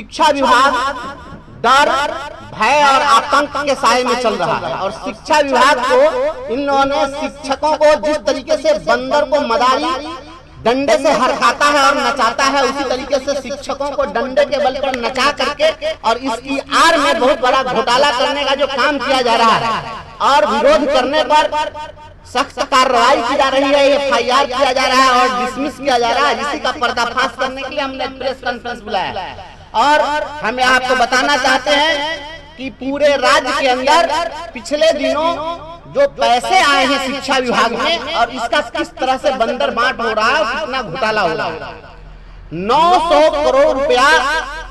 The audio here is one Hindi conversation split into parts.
शिक्षा विभाग डर, भय और आतंक के साए में चल रहा है और शिक्षा विभाग को इन लोगों ने शिक्षकों को जिस तरीके से बंदर को मदारी डंडे से हरकाता है और नचाता है, उसी तरीके से शिक्षकों को डंडे के बल पर नचा करके और इसकी आड़ में बहुत बड़ा घोटाला करने का जो काम किया जा रहा है और विरोध करने पर सख्त कार्रवाई की जा रही है, FIR किया जा रहा है और डिसमिस किया जा रहा है, जिसी का पर्दाफाश करने के लिए हमने प्रेस कॉन्फ्रेंस बुलाया है। और हम आपको बताना चाहते हैं कि पूरे राज्य के अंदर पिछले दिनों जो पैसे आए हैं शिक्षा विभाग में और इसका किस तरह से बंदर बांट हो रहा है, कितना घोटाला हो रहा है। 900 करोड़ रुपया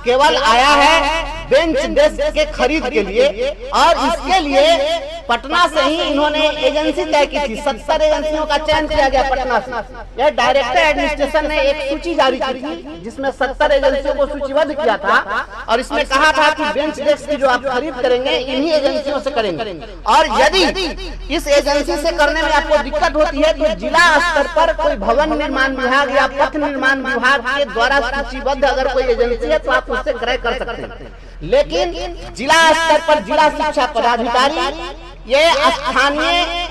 केवल आया है बेंच डेस्क के खरीद के लिए और इसके लिए पटना से ही इन्होंने एजेंसी तय की थी। 70 एजेंसियों का चयन किया गया पटना से। यह डायरेक्टर एडमिनिस्ट्रेशन ने एक सूची जारी की थी जिसमें 70 एजेंसियों को सूचीबद्ध किया था और इसमें कहा था कि बेंच डेस्क की जो आप खरीद करेंगे इन्हीं एजेंसियों से करेंगे और यदि इस एजेंसी से करने में आपको दिक्कत होती है तो जिला स्तर पर कोई भवन निर्माण विभाग या पथ निर्माण विभाग के द्वारा सूचीबद्ध अगर कोई एजेंसी है तो आप उससे क्रय कर सकते हैं। लेकिन जिला स्तर पर जिला शिक्षा पदाधिकारी ये स्थानीय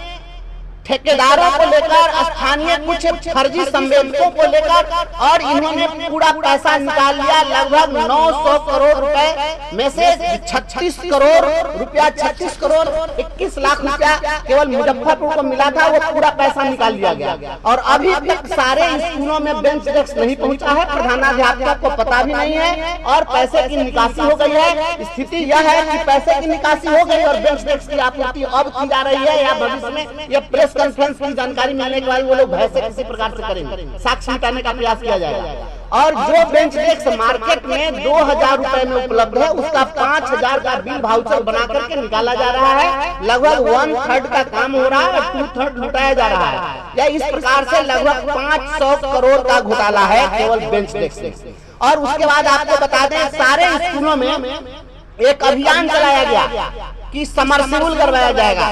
ठेकेदारों को लेकर, स्थानीय कुछ फर्जी संवेदकों को लेकर और इन्होंने पूरा पैसा निकाल लिया। लगभग 900 करोड़ रुपए में से 36 करोड़ रुपया 36 करोड़ 21 लाख रुपया केवल मुजफ्फरपुर को मिला था, वो पूरा पैसा निकाल लिया गया और अभी तक सारे स्कूलों में बेंच डेस्क नहीं पहुंचा है। प्रधानाध्यापक को पता भी नहीं है और पैसे की निकासी हो गई है। स्थिति यह है कि पैसे की निकासी हो गई और बेंच डेस्क की आपूर्ति अब की जा रही है या भविष्य में यह प्रेस कॉन्फ्रेंस की जानकारी मिलने के बाद वो लोग भय से किसी प्रकार से करेंगे, साक्ष्य मिटाने का प्रयास किया जाएगा। और जो बेंच डेस्क मार्केट में 2000 रुपए में उपलब्ध है उसका 5000 का बिल वाउचर बना करके निकाला जा रहा है। लगभग 1/3 का काम हो रहा है और 2/3 लुटाया जा रहा है। या इस प्रकार से लगभग 500 करोड़ का घोटाला है केवल बेंच डेस्क। और उसके बाद आपको बता दें सारे स्कूलों में एक अभियान चलाया गया कि समरसेबुल करवाया जाएगा।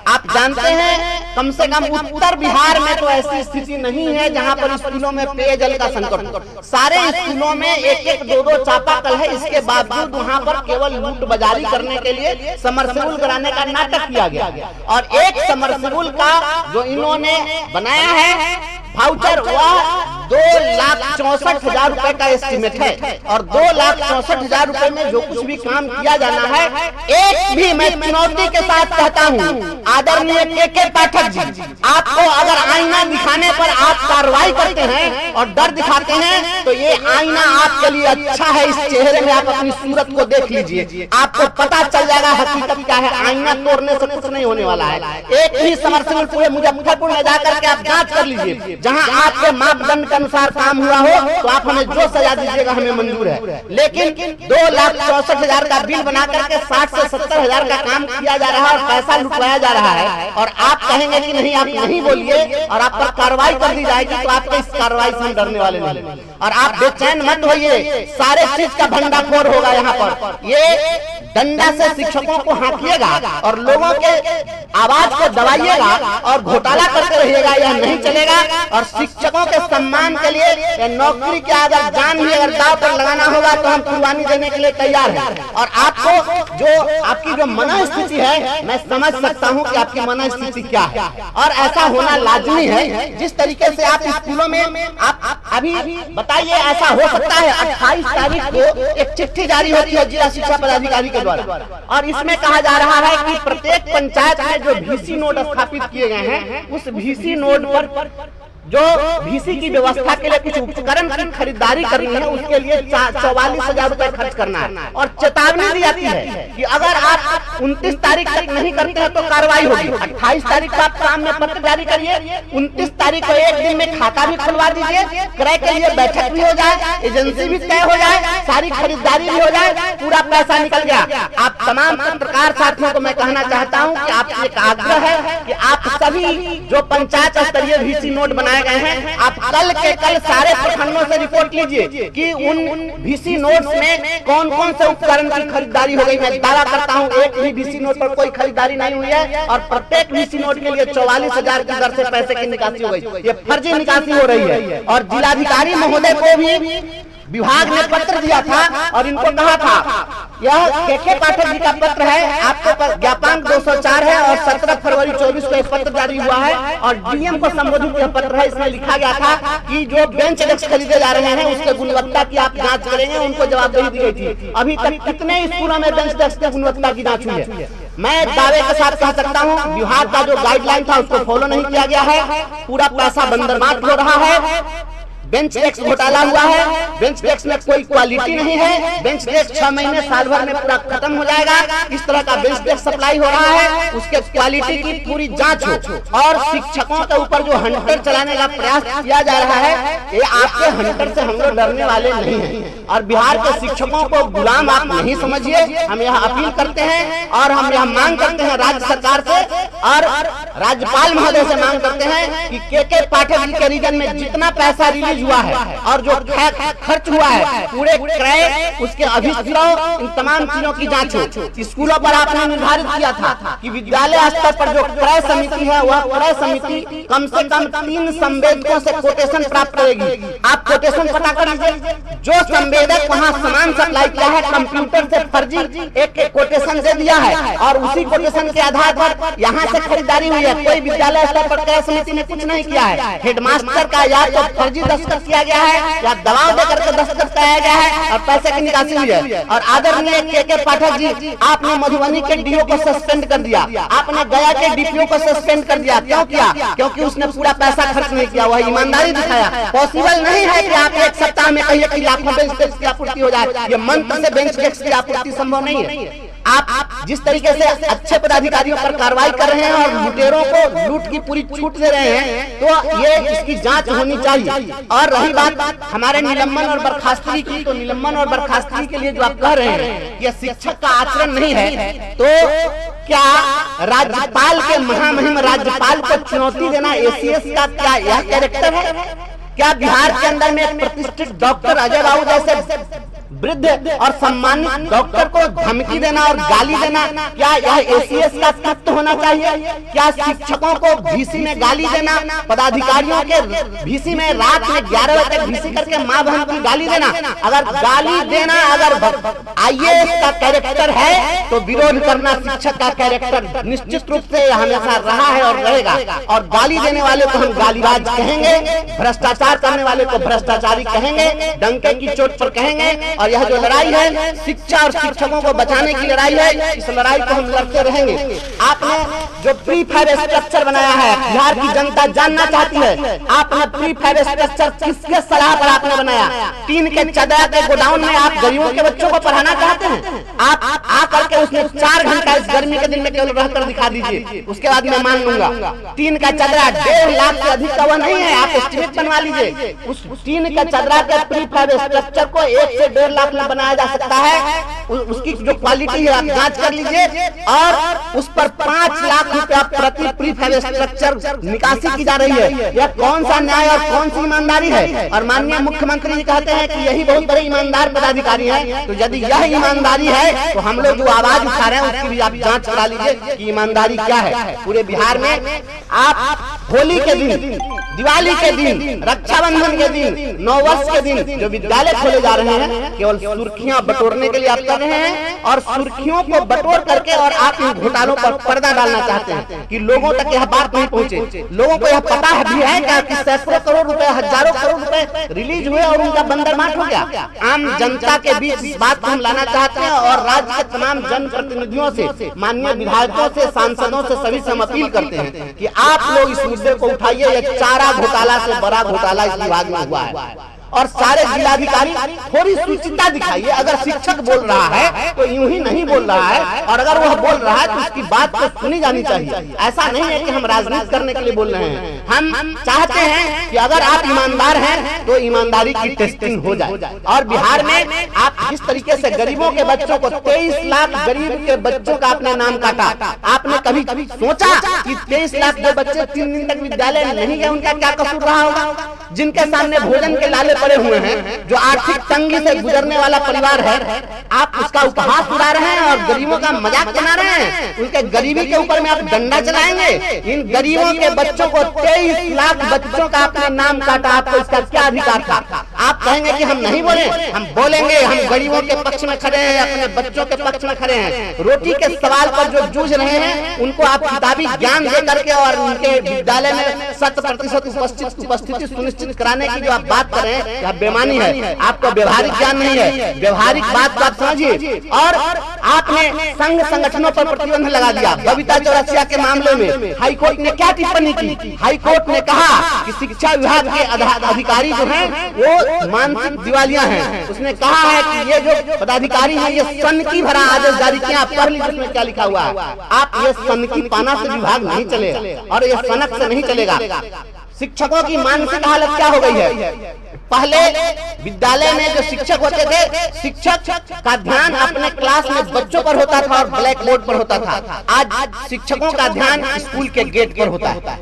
आप जानते हैं कम से कम उत्तर बिहार में तो ऐसी स्थिति नहीं है जहां पर स्कूलों में पेयजल का संकट हो। सारे स्कूलों में एक एक दो दो चापाकल है, इसके बावजूद वहां पर केवल लूट बाजारी करने के लिए समरसेबुल कराने का नाटक किया गया। और एक समरसेबुल का जो इन्होंने बनाया है वाउचर वह 2,64,000 रुपए का एस्टिमेट है और 2,64,000 रुपए में जो कुछ भी काम किया जाना है, एक भी मैं चुनौती के साथ कहता हूँ आदरणीय के पाठक जी, आपको अगर आईना दिखाने पर आप कार्रवाई करते हैं और डर दिखाते हैं तो ये आईना आपके लिए अच्छा है। इस चेहरे में आप अपनी सूरत को देख लीजिए, आपको पता चल जाएगा हकीकत क्या है। आईना तोड़ने से कुछ नहीं होने वाला है। एक ही समरसेबुल पूरे मुजफ्फरपुर में जाकर के आप जांच कर लीजिए, जहां आपके मापदंड के अनुसार काम हुआ हो तो आप हमें जो सजा दीजिएगा हमें मंजूर है। लेकिन 2,64,000 का बिल बना करके 60 से 70,000 का काम किया जा रहा है और पैसा लुटवाया जा रहा है और आप कहेंगे कि नहीं आप नहीं बोलिए और आप पर कार्रवाई कर दी जाएगी तो आपको इस कार्रवाई से डरने वाले नहीं। और आप बेचैन मत होइए, सारे चीज का भंडाफोड़ होगा यहाँ पर। ये डंडा से शिक्षकों को हाँकिएगा और लोगों के आवाज को दबाइएगा और घोटाला करते रहिएगा, यह नहीं चलेगा। और शिक्षकों के सम्मान के लिए नौकरी के अगर जान भी अगर दांव पर लगाना होगा तो हम कुर्बानी देने के लिए तैयार हैं। और आपको जो आपकी जो मनोस्थिति है मैं समझ सकता हूं कि आपकी मनोस्थिति क्या है और ऐसा होना लाजमी है। जिस तरीके से आप स्कूलों में आप अभी बताइए, ऐसा हो सकता है 28 तारीख को एक चिट्ठी जारी होती है जिला शिक्षा पदाधिकारी के द्वारा और इसमें कहा जा रहा है कि प्रत्येक पंचायत में जो VC नोड स्थापित किए गए हैं उस VC नोड पर जो VC की व्यवस्था के लिए कुछ उपकरण की खरीदारी करनी है उसके लिए 44,000 रुपए खर्च करना है। और चेतावनी दी जाती है कि अगर आप 29 तारीख तक नहीं करते हैं तो कार्रवाई होगी। 28 तारीख को आप शाम में पत्र जारी करिए, 29 तारीख को एक दिन में खाता भी खुलवा दीजिए, क्रय के लिए बैठक भी हो जाए, एजेंसी भी तय हो जाए, सारी खरीदारी भी हो जाए, पूरा पैसा निकल गया। आप तमाम पत्रकार साथियों को मैं कहना चाहता हूँ कि आपसे एक आग्रह है कि आप सभी जो पंचायत स्तरीय VC नोट बनाए गए हैं आप कल के कल सारे प्रखंडों से रिपोर्ट लीजिए कि उन VC नोट्स में कौन कौन से उपकरण की खरीदारी हो गई। मैं दावा करता हूं एक भी VC नोट पर कोई खरीदारी नहीं हुई है और प्रत्येक VC नोट के लिए 44,000 की दर से पैसे की निकासी हो गई। ये फर्जी निकासी हो रही है और जिलाधिकारी महोदय को भी विभाग ने पत्र दिया था और इनको कहा था यह के पाठक जी का पत्र है, आपके पर ज्ञापांक 204 है और 17 फरवरी 24 को एक पत्र जारी हुआ है और डीएम को संबोधित यह पत्र है। इसमें लिखा गया था कि जो बेंच डेस्क खरीदे जा रहे हैं उसके गुणवत्ता की आप जांच करेंगे, उनको जवाबदेही दी गई थी। अभी तक कितने स्कूलों में बेंच डेस्क की गुणवत्ता की जांच हुई है? मैं दावे के साथ कह सकता हूँ विभाग का जो गाइडलाइन था उसको फॉलो नहीं किया गया है, पूरा पैसा बंदरबांट हो रहा है, बेंच डेस्क घोटाला हुआ है, बेंच डेस्क में कोई क्वालिटी नहीं है, बेंच डेस्क 6 महीने साल भर में पूरा खत्म हो जाएगा, इस तरह का बेंच डेस्क सप्लाई हो रहा है, उसके क्वालिटी की पूरी जांच हो। और शिक्षकों के ऊपर जो हंटर चलाने का प्रयास किया जा रहा है, ये आपके हंटर से हम लोग डरने वाले नहीं हैं और बिहार के शिक्षकों को गुलाम आप नहीं समझिए। हम यह अपील करते हैं और हम यह मांग करते हैं राज्य सरकार से और राज्यपाल महोदय से मांग करते हैं कि के पाठक जी के रीजन में जितना पैसा रिलीज हुआ है और जो खर्च हुआ है पूरे क्रय उसके अभिस्राव इन तमाम चीजों की जांच हो। स्कूलों पर आपने निर्धारित किया था कि विद्यालय स्तर पर जो क्रय समिति है वह क्रय समिति कम से कम 3 संवेदकों से कोटेशन प्राप्त करेगी। आप कोटेशन पता कर लीजिए, जो संवेदक वहाँ सामान सप्लाई किया है कंप्यूटर से फर्जी एक कोटेशन दे दिया है और उसी कोटेशन के आधार पर यहाँ से खरीदारी हुई है। कोई विद्यालय स्तर पर क्रय समिति ने कुछ नहीं किया है। हेडमास्टर का या तो फर्जी दस्तखत किया गया है या दबाव देकर के दस्तखत कराया गया है और पैसे की निकासी हुई है। और आदरणीय के पाठक जी, आपने मधुबनी के डीओ को सस्पेंड कर दिया, आपने गया के डीपीओ को सस्पेंड कर दिया। क्यों किया? क्योंकि उसने पूरा पैसा खर्च नहीं किया, वह ईमानदारी दिखाया। पॉसिबल नहीं है कि आप एक सप्ताह में कहिए कि लाखों बेंच डेस्क की आपूर्ति हो जाए, ये मंत्र से बेंच डेस्क की आपूर्ति संभव नहीं है। आप जिस तरीके से अच्छे पदाधिकारियों पर कार्रवाई कर रहे हैं और लुटेरों को लूट की पूरी छूट दे रहे हैं, तो ये इसकी जांच होनी चाहिए। और रही बात हमारे निलंबन और बर्खास्तगी की, तो निलंबन और बर्खास्तगी के लिए जो आप कह रहे हैं ये शिक्षक का आचरण नहीं है, तो क्या राज्यपाल के महामहिम राज्यपाल को चुनौती देना एसीएस का क्या यह कैरेक्टर है? क्या बिहार के अंदर में एक प्रतिष्ठित डॉक्टर अजय बाबू जैसे वृद्ध और सम्मानित डॉक्टर को धमकी देना और गाली देना, क्या यह एसीएस का तत्व होना चाहिए? क्या शिक्षकों को भीसी में गाली देना, पदाधिकारियों के भीसी में रात में 11 बजे तक भीसी करके माँ बहन की गाली देना, अगर गाली देना अगर आईएएस का कैरेक्टर है तो विरोध करना शिक्षक का कैरेक्टर निश्चित रूप से हमेशा रहा है और रहेगा। और गाली देने वाले को हम गालीबाज कहेंगे, भ्रष्टाचार करने वाले को भ्रष्टाचारी कहेंगे, डंके की चोट पर कहेंगे। और यह जो लड़ाई है शिक्षा और शिक्षकों को बचाने की लड़ाई है, इस लड़ाई को हम लड़ते रहेंगे। आपने जो प्री फायर स्ट्रक्चर बनाया है, बिहार की जनता जानना चाहती है, आपने प्री फायर स्ट्रक्चर किसके सलाह पर आपने बनाया? टीन के चदरा के गोडाउन में आप गरीबों के बच्चों को पढ़ाना चाहते हैं? आप आकर के उसमें 4 घंटा इस गर्मी के दिन में केवल रहकर दिखा दीजिए, उसके बाद मैं मान लूंगा। टीन का चदरा 1.5 लाख से अधिक का वह नहीं है, आप एस्टिमेट बनवा लीजिए। उस टीन के चदरा के प्री फायर स्ट्रक्चर को 1 से 1.5 लाख में बनाया जा सकता है। उसकी जो क्वालिटी है आप जांच कर लीजिए और उस पर 5 लाख रुपया प्रति प्री फायर स्ट्रक्चर निकासी की जा रही है। यह कौन सा न्याय और कौन सी ईमानदारी है? और माननीय मुख्यमंत्री जी कहते हैं कि यही बहुत बड़े ईमानदार पदाधिकारी हैं। तो यदि यह ईमानदारी है तो हम लोग जो आवाज उठा रहे हैं उसकी भी आप जांच करा लीजिए कि ईमानदारी क्या है। पूरे बिहार में आप होली के दिन, दिवाली के दिन, रक्षाबंधन के दिन, नववर्ष के दिन जो विद्यालय खोले जा रहे हैं केवल सुर्खियां बटोरने के लिए आप कर रहे हैं और सुर्खियों को बटोर करके और आप इन घोटालों पर पर्दा डालना चाहते हैं कि लोगों तक यह बात नहीं पहुंचे। लोगों को यह पता भी है क्या कि सैकड़ों करोड़ रुपए, हजारों करोड़ रुपए रिलीज हुए और उनका बंदरबांट हो गया। आम जनता के बीच इस बात को हम लाना चाहते हैं और राज्य के तमाम जनप्रतिनिधियों से, माननीय विधायकों से, सांसदों से, सभी से हम अपील करते हैं कि आप लोग इस मुद्दे को उठाइए। यह चारा घोटाला से बड़ा घोटाला इस विभाग में हुआ है और सारे जिलाधिकारी थोड़ी सुचिता दिखाइए। अगर शिक्षक बोल रहा है तो यूं ही नहीं बोल रहा है, और अगर वह बोल रहा है तो उसकी बात तो सुनी जानी चाहिए। ऐसा नहीं है कि हम राजनीति करने के लिए बोल रहे हैं। हम चाहते हैं कि अगर आप ईमानदार हैं तो ईमानदारी की टेस्टिंग हो जाए। और बिहार में आप जिस तरीके से गरीबों के बच्चों को 23 लाख गरीब के बच्चों का आपने नाम काटा, आपने कभी कभी सोचा कि 23 लाख जो बच्चे 3 दिन तक विद्यालय नहीं गए उनका क्या कसूर रहा होगा? जिनके सामने भोजन के लाले पड़े हुए हैं, जो आर्थिक तंगी से गुजरने वाला परिवार है, आप उसका उपहास उड़ा रहे हैं और गरीबों का मजाक बना रहे हैं। उनके गरीबी के ऊपर में आप डंडा चलाएंगे। इन गरीबों के बच्चों को 23 लाख बच्चों का आपने नाम काटा, आपको इसका क्या अधिकार था? आप कहेंगे कि हम नहीं बोले, हम बोलेंगे। हम गरीबों के पक्ष में खड़े हैं, अपने बच्चों के पक्ष में खड़े हैं। रोटी के सवाल पर जो जूझ रहे हैं उनको आप किताबी ज्ञान दे करके और उनके विद्यालय में 100% उपस्थिति सुनिश्चित कराने की जो आप बात कर रहे हैं, यह बेईमानी है। आपको व्यवहारिक ज्ञान नहीं है, व्यवहारिक बात आप समझिए। और आपने संघ संगठनों पर प्रतिबंध लगा दिया। बबीता चौरसिया के मामले में हाईकोर्ट ने क्या टिप्पणी की? हाईकोर्ट ने कहा कि शिक्षा विभाग के अधिकारी जो हैं वो मानसिक दिवालिया हैं। उसने कहा है कि ये जो पदाधिकारी हैं ये सनकी भरा आदेश जारी किया। आप पढ़ लीजिए उसमें क्या लिखा हुआ है। आप ये सनकी पाना से विभाग नहीं चलेगा और ये सनक से नहीं चलेगा। शिक्षकों की मानसिक हालत क्या हो गई है? पहले विद्यालय में जो शिक्षक होते थे, शिक्षक का ध्यान अपने क्लास में बच्चों पर होता था और ब्लैक बोर्ड पर होता था। आज शिक्षकों का ध्यान स्कूल के गेट पर होता है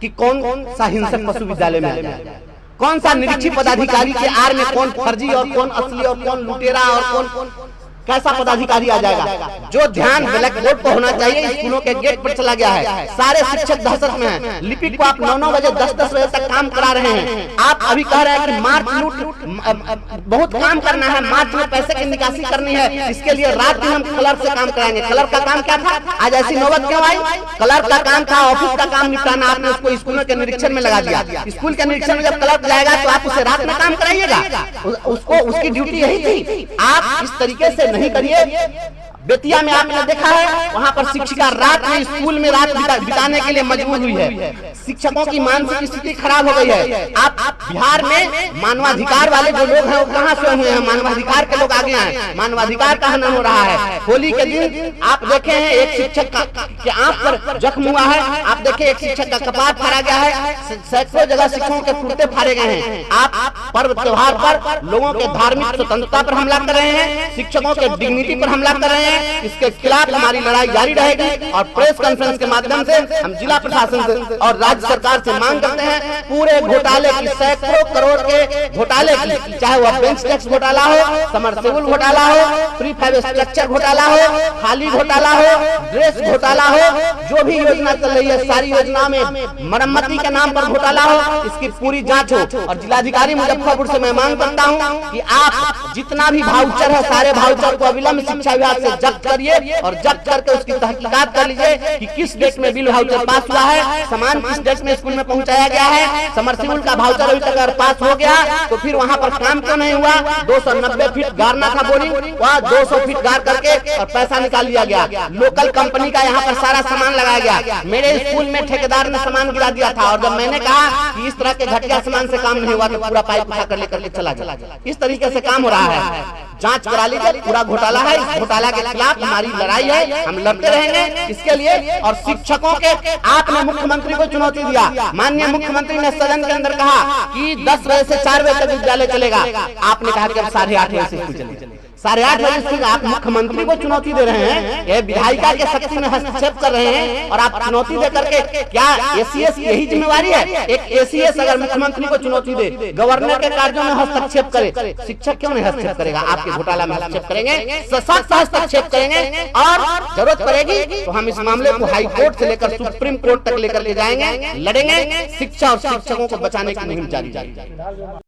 कि कौन सा हिंसक पशु विद्यालय में है, कौन सा निरीक्षित पदाधिकारी के आड़ में कौन फर्जी और कौन असली और कौन लुटेरा और कौन कैसा पदाधिकारी आ जाएगा। जो ध्यान ब्लैक बोर्ड पर होना चाहिए स्कूलों के गेट पर चला गया है। सारे शिक्षक दहशत में हैं। लिपिक को आप 9-9 बजे 10-10 बजे तक काम करा रहे हैं। आप अभी कह रहे हैं कि मार्च लूट बहुत काम करना है, मार्च में पैसे की निकासी करनी है, इसके लिए रात दिन हम क्लर्क से काम कराएंगे। क्लर्क का काम क्या था? आज ऐसी नौबत क्यों आई? क्लर्क का काम था ऑफिस का काम निपटाना, आपने उसको स्कूलों के निरीक्षण में लगा दिया। स्कूल के निरीक्षण में जब क्लर्क जाएगा तो आप उसे रात में काम कराइएगा? उसको उसकी ड्यूटी यही थी। आप इस तरीके से नहीं करिए। बेतिया में आपने देखा है, वहां पर शिक्षिका रात में स्कूल में रात बिताने के लिए मजबूर हुई है। शिक्षकों की मानसिक स्थिति खराब हो गई है। आप बिहार में मानवाधिकार वाले जो लोग हैं वो कहां से हुए हैं? मानवाधिकार के लोग आगे आए, मानवाधिकार का हनन हो रहा है। होली के दिन आप देखे हैं एक शिक्षक के आंख पर जख्म हुआ है, आप देखे एक शिक्षक का कपार फाड़ा गया है, सैकड़ों जगह शिक्षकों के कुर्ते फाड़े गए हैं। आप पर्व त्योहार पर लोगों के धार्मिक स्वतंत्रता पर हमला कर रहे हैं, शिक्षकों के डिग्निटी पर हमला कर रहे हैं। इसके खिलाफ हमारी लड़ाई जारी रहेगी और प्रेस कॉन्फ्रेंस के माध्यम से हम जिला प्रशासन से और राज्य सरकार से मांग करते हैं पूरे घोटाले की, सैकड़ों करोड़ के घोटाले की, चाहे वह बेंच टैक्स घोटाला हो, समरसेबुल घोटाला हो, प्री फाइव स्ट्रक्चर घोटाला हो, खाली घोटाला हो, ड्रेस घोटाला हो, जो भी योजना चल रही है सारी योजना में मरम्मती के नाम पर घोटाला हो, इसकी पूरी जांच हो। और जिलाधिकारी मुजफ्फरपुर से मैं मांग करता हूं कि आप जितना भी भाउचर है सारे भाउचर को अविलंब शिक्षा विभाग से जब्त करिए और जब्त करके उसकी तहकीकात कर लीजिए कि किस डेट में बिल वाउचर पास हुआ है, सामान किस डेट में स्कूल में पहुंचाया गया है। समरसेबुल का वाउचर अभी तक अगर पास हो गया तो फिर वहां पर काम क्यों नहीं हुआ? 290 फीट गाड़ना था बोरिंग, वहाँ 200 फीट गाड़ करके और पैसा निकाल लिया गया। लोकल कंपनी का यहाँ पर सारा सामान लगाया गया। मेरे स्कूल में ठेकेदार ने सामान गिरा दिया था और जब मैंने कहा कि इस तरह के घटिया सामान से काम नहीं हुआ तो पूरा पाइप उठा कर लेकर चला गया। इस तरीके से काम हो रहा है। जांच करा लीजिए, पूरा घोटाला है। इस घोटाला के खिलाफ हमारी लड़ाई है, हम लड़ते रहेंगे इसके लिए। और शिक्षकों के आपने मुख्यमंत्री को चुनौती दिया। माननीय मुख्यमंत्री ने सदन के अंदर कहा कि 10 बजे से 4 बजे तक विद्यालय चलेगा। आपने कहा कि अब 8:30 बजे से स्कूल चलेगा। 8:30 बजे स्कूल। आप मुख्यमंत्री को चुनौती दे रहे हैं, ये विधायिका के शक्ति में हस्तक्षेप कर रहे हैं और आप चुनौती दे करके, क्या एसीएस की यही जिम्मेवारी है? एक एसीएस अगर मुख्यमंत्री को चुनौती दे, गवर्नर के कार्यों में हस्तक्षेप करे, शिक्षक क्यों नहीं हस्तक्षेप करेगा? आपके घोटाला में हस्तक्षेप करेंगे, सशक्त हस्तक्षेप करेंगे और जरूरत पड़ेगी तो हम इस मामले को हाई कोर्ट से लेकर सुप्रीम कोर्ट तक लेकर ले जाएंगे, लड़ेंगे। शिक्षा और शिक्षकों को बचाने की मुहिम जारी रहेगी।